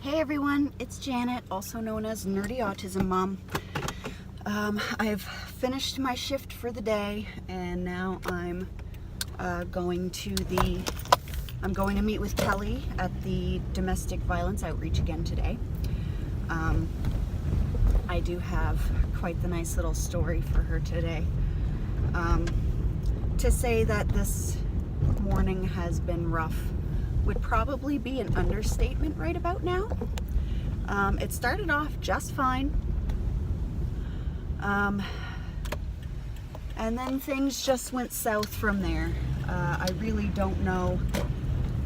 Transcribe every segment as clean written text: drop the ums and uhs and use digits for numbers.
Hey everyone, it's Janet, also known as Nerdy Autism Mom. I've finished my shift for the day, and now I'm going to meet with Kelly at the Domestic Violence Outreach again today. I do have quite the nice little story for her today. To say that this morning has been rough would probably be an understatement right about now. It started off just fine. And then things just went south from there. I really don't know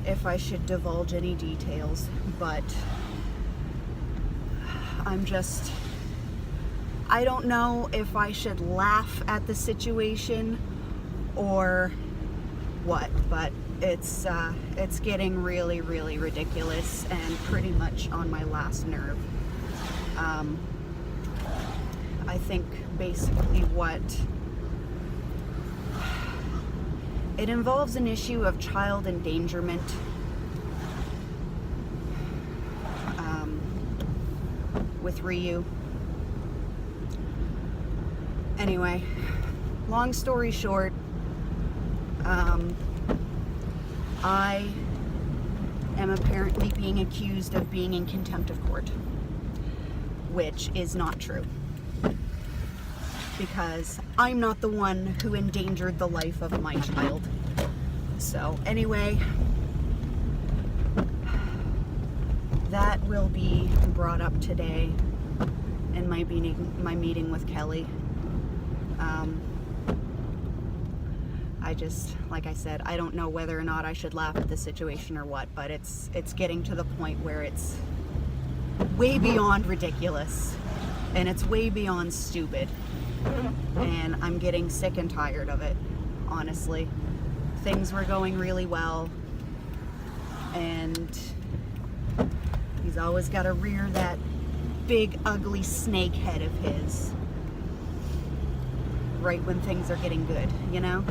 if I should divulge any details, but I don't know if I should laugh at the situation or what, but it's getting really, really ridiculous and pretty much on my last nerve. I think basically it involves an issue of child endangerment. With Ryu. Anyway, long story short, I am apparently being accused of being in contempt of court, which is not true, because I'm not the one who endangered the life of my child. So anyway, that will be brought up today in my meeting with Kelly. Like I said, I don't know whether or not I should laugh at the situation or what, but it's getting to the point where it's way beyond ridiculous and it's way beyond stupid, and I'm getting sick and tired of it, honestly. Things were going really well, and he's always got to rear that big ugly snake head of his right when things are getting good, you know?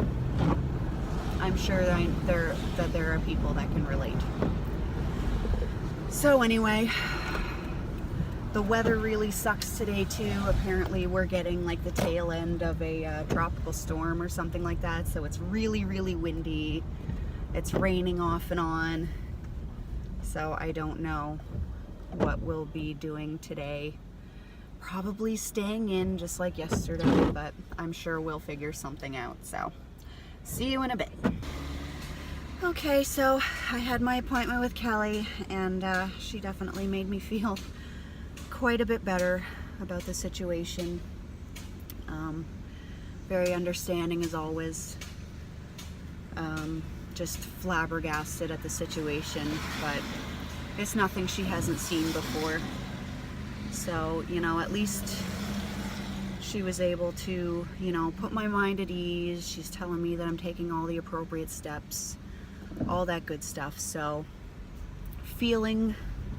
I'm sure that there are people that can relate. So anyway, the weather really sucks today too. Apparently we're getting like the tail end of a tropical storm or something like that, so it's really, really windy. It's raining off and on, so I don't know what we'll be doing today. Probably staying in just like yesterday, but I'm sure we'll figure something out. So see you in a bit. Okay, so I had my appointment with Kelly, and she definitely made me feel quite a bit better about the situation. Very understanding as always. Just flabbergasted at the situation, but it's nothing she hasn't seen before. So, you know, at least she was able to, you know, put my mind at ease. She's telling me that I'm taking all the appropriate steps, all that good stuff. So, feeling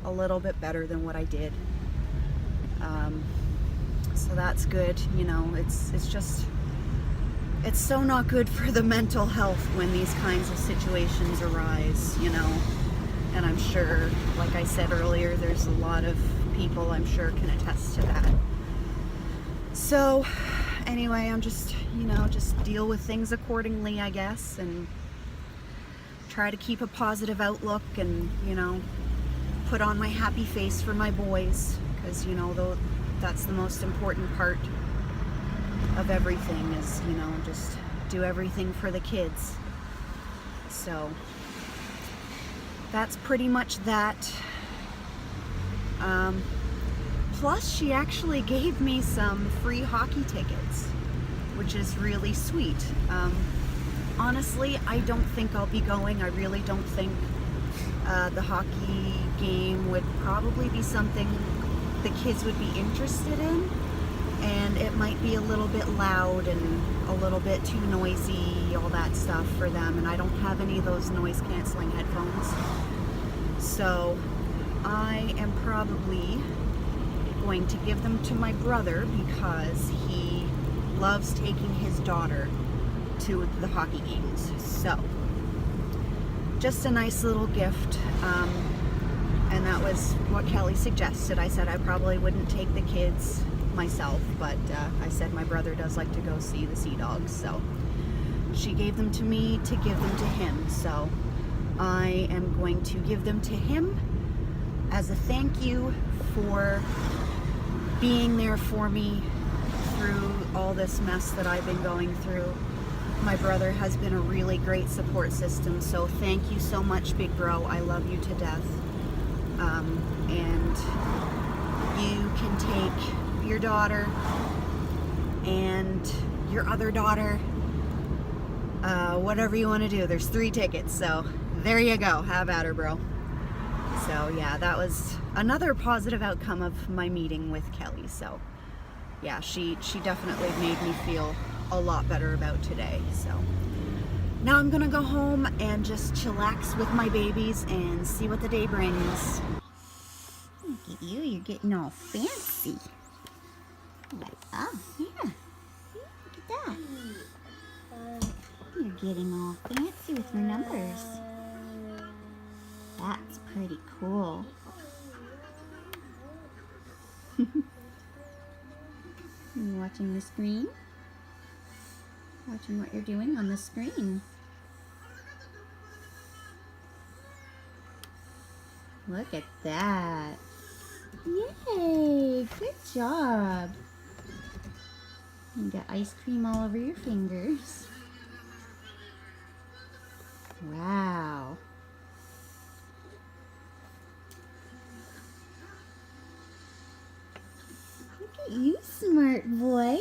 a little bit better than what I did. So that's good. You know, it's so not good for the mental health when these kinds of situations arise, you know. And I'm sure, like I said earlier, there's a lot of people I'm sure can attest to that. So anyway, I'm just deal with things accordingly, I guess, and try to keep a positive outlook, and, you know, put on my happy face for my boys, because, you know, that's the most important part of everything, is, you know, just do everything for the kids. So that's pretty much that. Plus, she actually gave me some free hockey tickets, which is really sweet. Honestly, I don't think I'll be going. I really don't think the hockey game would probably be something the kids would be interested in, and it might be a little bit loud and a little bit too noisy, all that stuff for them, and I don't have any of those noise canceling headphones. So I am probably going to give them to my brother, because he loves taking his daughter to the hockey games. So just a nice little gift. And that was what Kelly suggested. I said I probably wouldn't take the kids myself, but I said my brother does like to go see the sea dogs, so she gave them to me to give them to him. So I am going to give them to him as a thank you for being there for me through all this mess that I've been going through. My brother has been a really great support system, so thank you so much, big bro. I love you to death. And you can take your daughter and your other daughter, whatever you want to do. There's 3 tickets, so there you go. Have at her, bro. So yeah, that was another positive outcome of my meeting with Kelly. So yeah, she definitely made me feel a lot better about today. So now I'm gonna go home and just chillax with my babies and see what the day brings. Look at you, you're getting all fancy. Like, oh yeah, look at that. You're getting all fancy with your numbers. That's pretty cool. You watching the screen? Watching what you're doing on the screen. Look at that. Yay! Good job. You got ice cream all over your fingers. Wow. Look at you, smart boy.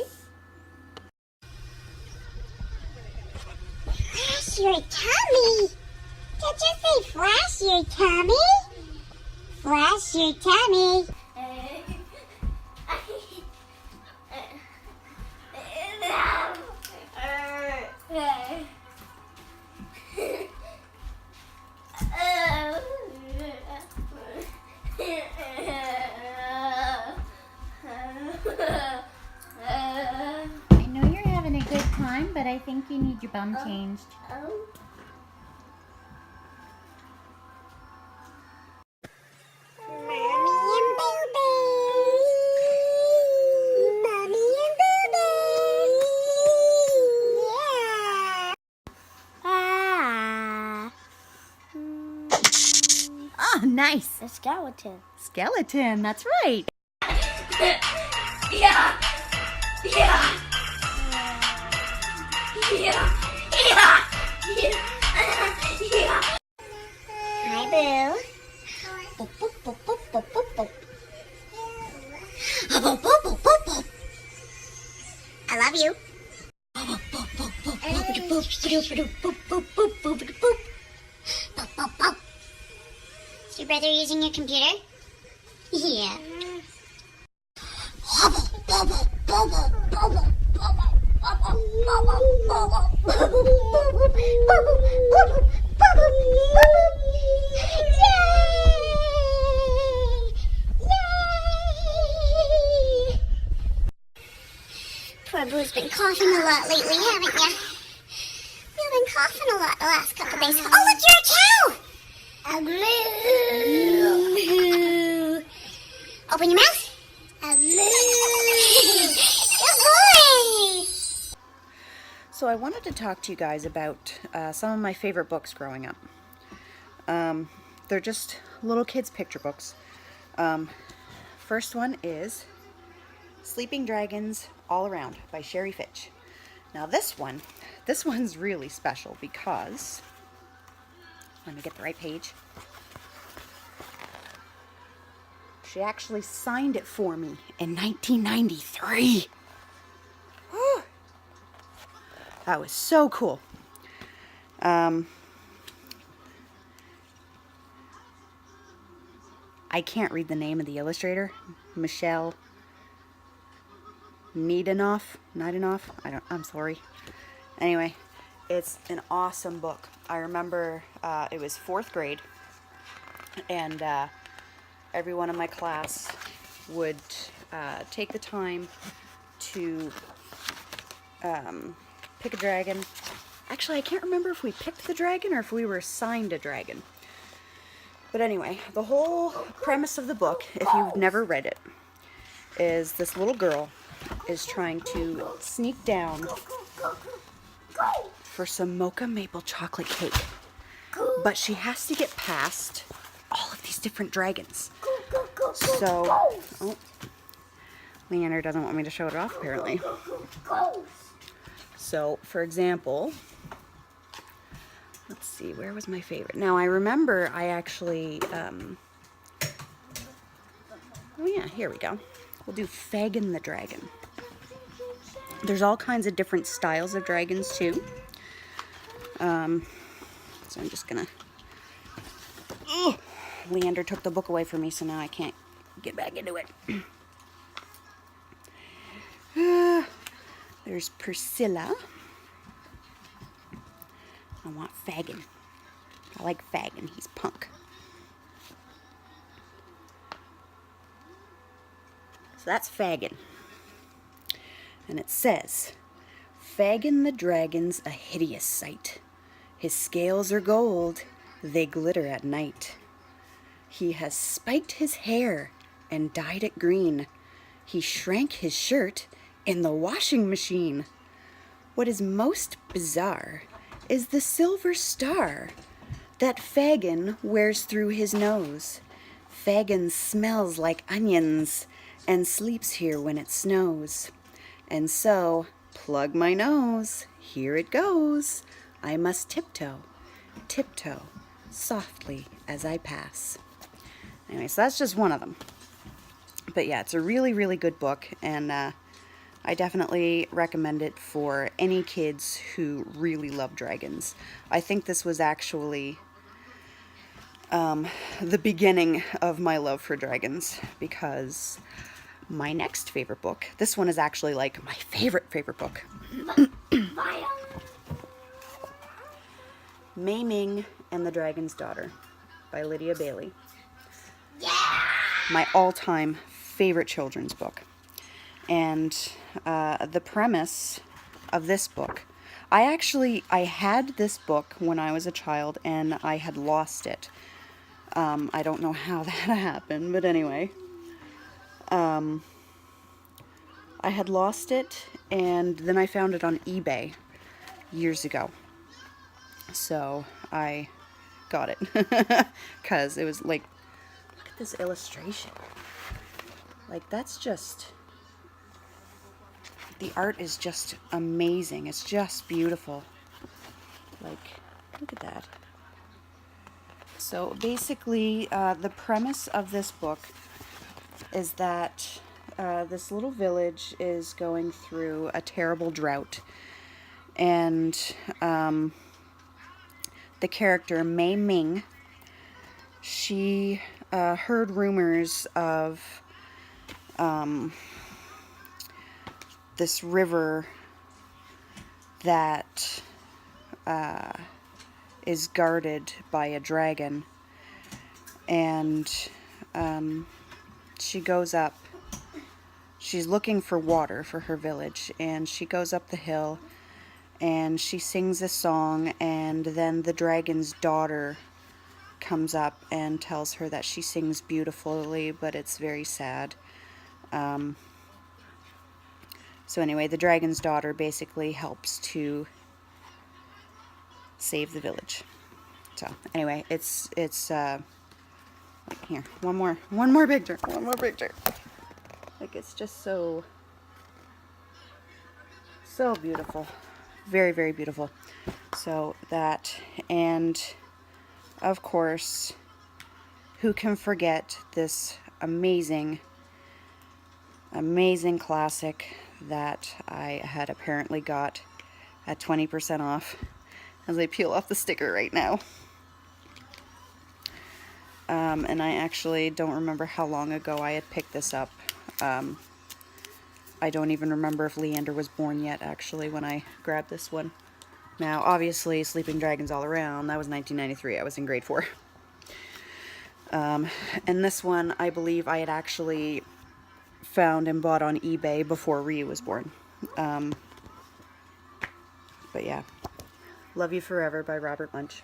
Flash your tummy! Did you say flash your tummy? Flash your tummy. I know you're having a good time, but I think you need your bum changed. Oh, nice. A skeleton. Skeleton, that's right. Yeah. Hi, Boo. Boop, boop, boop, boop, boop, boop, boop. Boop, boop, boop, boop, boop. I love you. Is your brother using your computer? Yeah. Poor Boo's been coughing a lot lately, haven't ya? You've been coughing a lot the last couple days. Oh, look, you're a cow! A moo. Open your mouth. A moo. Good boy. So I wanted to talk to you guys about some of my favorite books growing up. They're just little kids' picture books. First one is Sleeping Dragons All Around by Sherry Fitch. Now this one's really special because, let me get the right page. She actually signed it for me in 1993. Whew. That was so cool. I can't read the name of the illustrator. Michelle Neidanoff. I'm sorry. Anyway, it's an awesome book. I remember it was 4th grade, and everyone in my class would take the time to pick a dragon. Actually, I can't remember if we picked the dragon or if we were assigned a dragon. But anyway, the whole premise of the book, if you've never read it, is this little girl is trying to sneak down for some mocha maple chocolate cake. But she has to get past all of these different dragons. So, oh, Leander doesn't want me to show it off apparently. So, for example, let's see, where was my favorite? Now, I remember I actually, oh yeah, here we go. We'll do Fagin the Dragon. There's all kinds of different styles of dragons, too. So I'm just gonna... Ugh. Leander took the book away from me, so now I can't get back into it. There's Priscilla. I want Fagin. I like Fagin. He's punk. So that's Fagin. And it says, Fagin the dragon's a hideous sight. His scales are gold, they glitter at night. He has spiked his hair and dyed it green. He shrank his shirt in the washing machine. What is most bizarre is the silver star that Fagin wears through his nose. Fagin smells like onions and sleeps here when it snows. And so, plug my nose, here it goes. I must tiptoe, tiptoe, softly as I pass. Anyway, so that's just one of them. But yeah, it's a really, really good book, and I definitely recommend it for any kids who really love dragons. I think this was actually the beginning of my love for dragons, because my next favorite book, this one is actually like my favorite book. Mei Ming and the Dragon's Daughter by Lydia Bailey. My all-time favorite children's book. And the premise of this book, I had this book when I was a child and I had lost it. I don't know how that happened, but anyway. I had lost it, and then I found it on eBay years ago. So I got it because it was like, look at this illustration. Like, that's just, the art is just amazing. It's just beautiful. Like, look at that. So basically, the premise of this book is that this little village is going through a terrible drought, and the character Mei Ming, she heard rumors of this river that is guarded by a dragon, and she goes up. She's looking for water for her village, and she goes up the hill and she sings a song, and then the dragon's daughter comes up and tells her that she sings beautifully, but it's very sad. So anyway, the dragon's daughter basically helps to save the village. So anyway, it's here, one more picture. Like, it's just so beautiful. Very, very beautiful. So that, and of course, who can forget this amazing classic that I had apparently got at 20% off, as I peel off the sticker right now. And I actually don't remember how long ago I had picked this up. I don't even remember if Leander was born yet, actually, when I grabbed this one. Now, obviously, Sleeping Dragons All Around, that was 1993. I was in grade 4. And this one, I believe I had actually found and bought on eBay before Ryu was born. But yeah. Love You Forever by Robert Munsch.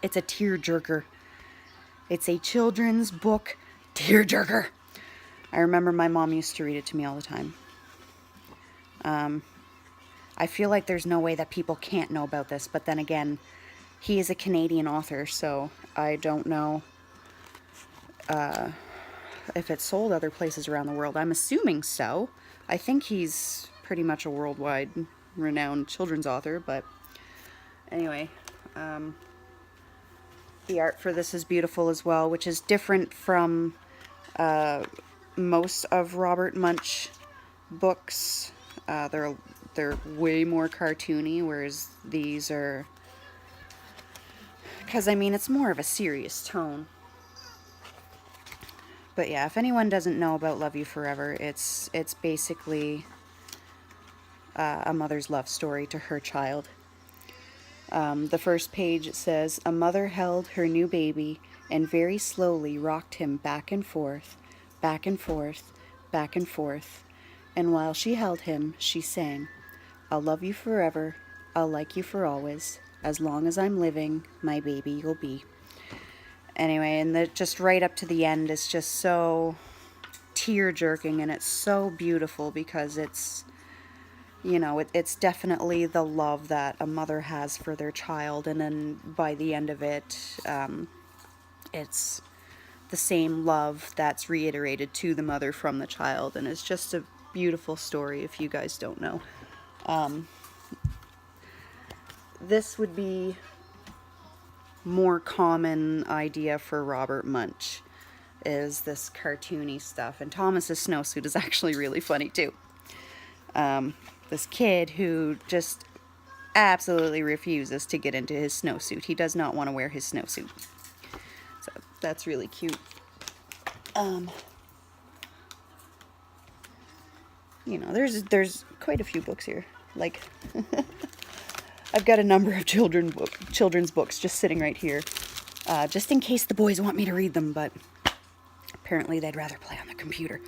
It's a tear-jerker. It's a children's book tearjerker. I remember my mom used to read it to me all the time. I feel like there's no way that people can't know about this, but then again, he is a Canadian author, so I don't know if it's sold other places around the world. I'm assuming so. I think he's pretty much a worldwide renowned children's author, but anyway, the art for this is beautiful as well, which is different from most of Robert Munsch books. They're way more cartoony, whereas these are, because I mean it's more of a serious tone. But yeah, if anyone doesn't know about Love You Forever, it's basically a mother's love story to her child. The first page, it says, a mother held her new baby and very slowly rocked him back and forth, back and forth, back and forth. And while she held him, she sang, I'll love you forever, I'll like you for always, as long as I'm living, my baby you'll be. Anyway, and just right up to the end is just so tear-jerking, and it's so beautiful because it's, you know, it's definitely the love that a mother has for their child, and then by the end of it, it's the same love that's reiterated to the mother from the child, and it's just a beautiful story if you guys don't know. This would be more common idea for Robert Munsch, is this cartoony stuff, and Thomas's snowsuit is actually really funny too. This kid who just absolutely refuses to get into his snowsuit. He does not want to wear his snowsuit. So that's really cute. You know, there's quite a few books here. Like, I've got a number of children's books just sitting right here, just in case the boys want me to read them, but apparently they'd rather play on the computer.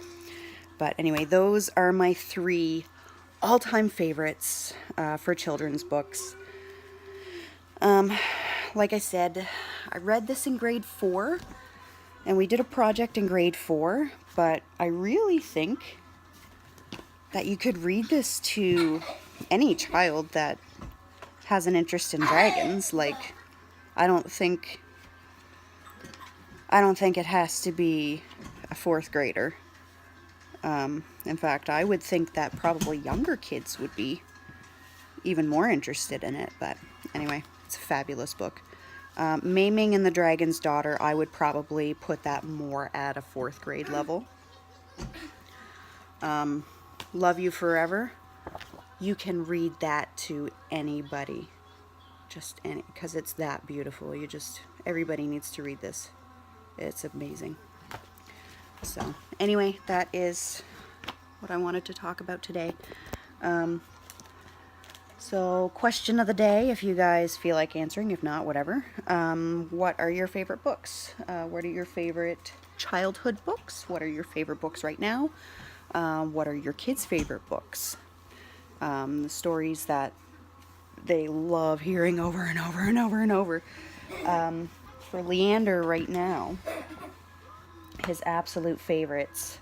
But anyway, those are my 3 all-time favorites for children's books. Like I said, I read this in grade 4, and we did a project in grade 4, but I really think that you could read this to any child that has an interest in dragons. Like, I don't think it has to be a 4th grader. In fact, I would think that probably younger kids would be even more interested in it. But anyway, it's a fabulous book. Maiming and the Dragon's Daughter, I would probably put that more at a 4th grade level. Love You Forever, you can read that to anybody. Just any, because it's that beautiful. Everybody needs to read this. It's amazing. So anyway, that is what I wanted to talk about today. So question of the day, if you guys feel like answering, if not, whatever. What are your favorite books? What are your favorite childhood books? What are your favorite books right now? What are your kids' favorite books? The stories that they love hearing over and over and over and over. For Leander right now, his absolute favorites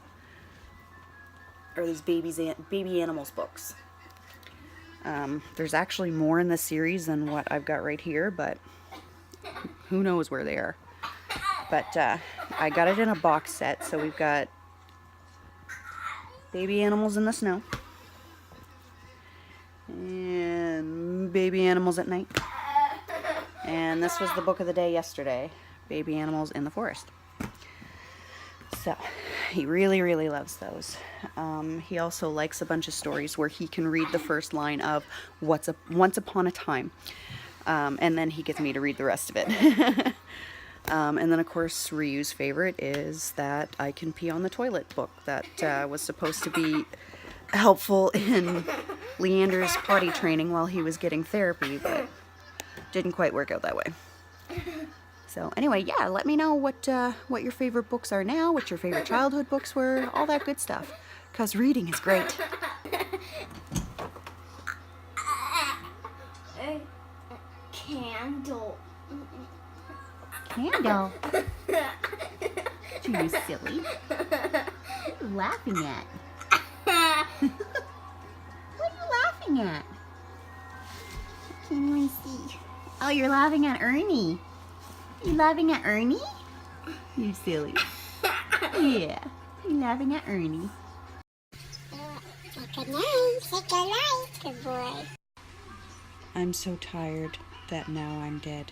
are these baby animals books. There's actually more in the series than what I've got right here, but who knows where they are. But I got it in a box set, so we've got Baby Animals in the Snow and Baby Animals at Night. And this was the book of the day yesterday, Baby Animals in the Forest. So he really, really loves those. He also likes a bunch of stories where he can read the first line of Once Upon a Time. And then he gets me to read the rest of it. And then, of course, Ryu's favorite is that I Can Pee on the Toilet book that was supposed to be helpful in Leander's potty training while he was getting therapy, but didn't quite work out that way. So anyway, yeah, let me know what your favorite books are now, what your favorite childhood books were, all that good stuff, because reading is great. Candle. candle. You silly. What are you laughing at? What are you laughing at? I can't even see. Oh, you're laughing at Ernie. You laughing at Ernie? You silly. Yeah, you laughing at Ernie. Good night. Say good night. Good boy. I'm so tired that now I'm dead.